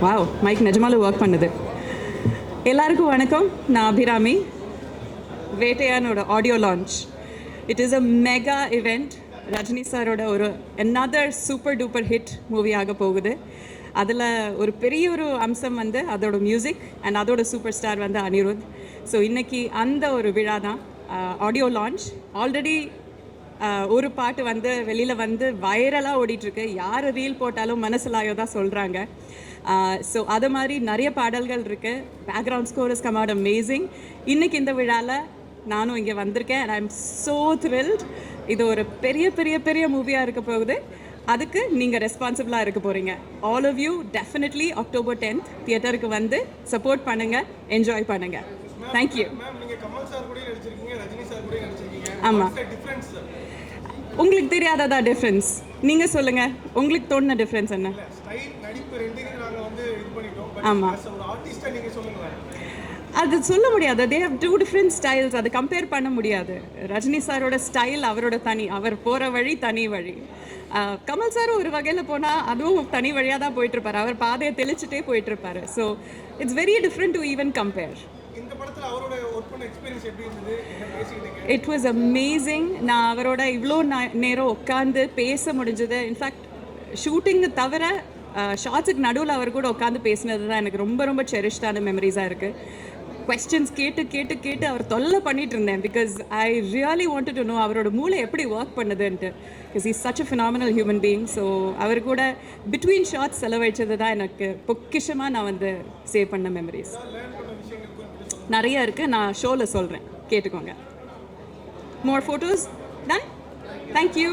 Wow, mic நிஜமாலும் work பண்ணுது. எல்லாருக்கும் வணக்கம். நான் அபிராமி. வேட்டையானோட audio launch. It is a mega event. Rajini சாரோட ஒரு another super duper hit movie ஆக போகுது. அதில் ஒரு பெரிய ஒரு அம்சம் வந்து அதோட மியூசிக் அண்ட் அதோட சூப்பர் ஸ்டார் வந்து அனிருத். ஸோ இன்றைக்கி அந்த ஒரு விழா தான் ஆடியோ லான்ச். ஆல்ரெடி ஒரு பாட்டு வந்து வெளியில் வந்து வைரலாக ஓடிட்டுருக்கு. யார் ரீல் போட்டாலும் மனசிலாயோ தான் சொல்கிறாங்க. ஸோ அது மாதிரி நிறைய பாடல்கள் இருக்குது. Background score is come out amazing. இன்றைக்கி இந்த விழாவில் நானும் இங்கே வந்திருக்கேன். And I am so thrilled. இது ஒரு பெரிய பெரிய பெரிய மூவியாக இருக்க போகுது. அதுக்கு நீங்கள் ரெஸ்பான்சிபிளாக இருக்க போகிறீங்க. All of you definitely October 10th தியேட்டருக்கு வந்து சப்போர்ட் பண்ணுங்கள், என்ஜாய் பண்ணுங்கள். தேங்க்யூ. ஆமாம், உங்களுக்கு தெரியாததா டிஃப்ரென்ஸ்? நீங்கள் சொல்லுங்கள், உங்களுக்கு தோணுன டிஃப்ரென்ஸ் என்ன? ஆமாம், அது சொல்ல முடியாது. They have two different styles. அது கம்பேர் பண்ண முடியாது. ரஜினி சாரோட ஸ்டைல் அவரோட தனி, அவர் போகிற வழி தனி வழி. கமல் சாரும் ஒரு வகையில் போனால் அதுவும் தனி வழியாக தான் போயிட்டுருப்பார். அவர் பாதையை தெளிச்சுட்டே போயிட்டுருப்பார். So it's very different to even compare. It was amazing. நான் அவரோட இவ்வளோ நேரம் உட்காந்து பேச முடிஞ்சது. இன்ஃபேக்ட் ஷூட்டிங்கு தவிர ஷார்ட்ஸுக்கு நடுவில் அவர் கூட உட்காந்து பேசினது தான் எனக்கு ரொம்ப ரொம்ப செரிஷ்டான மெமரிஸாக இருக்குது. கொஸ்டின்ஸ் கேட்டு கேட்டு கேட்டு அவர் தொல்லை பண்ணிட்டு இருந்தேன். Because I really wanted to know அவரோட மூளை எப்படி ஒர்க் பண்ணுதுன்ட்டு. Because is such a phenomenal human being. So அவர் கூட பிட்வீன் ஷார்ட்ஸ் செலவழிச்சது தான் எனக்கு பொக்கிஷமாக நான் வந்து சேவ் பண்ண மெமரிஸ் நிறைய இருக்குது. நான் ஷோவில் சொல்கிறேன், கேட்டுக்கோங்க. மோர் ஃபோட்டோஸ் டன். தேங்க்யூ.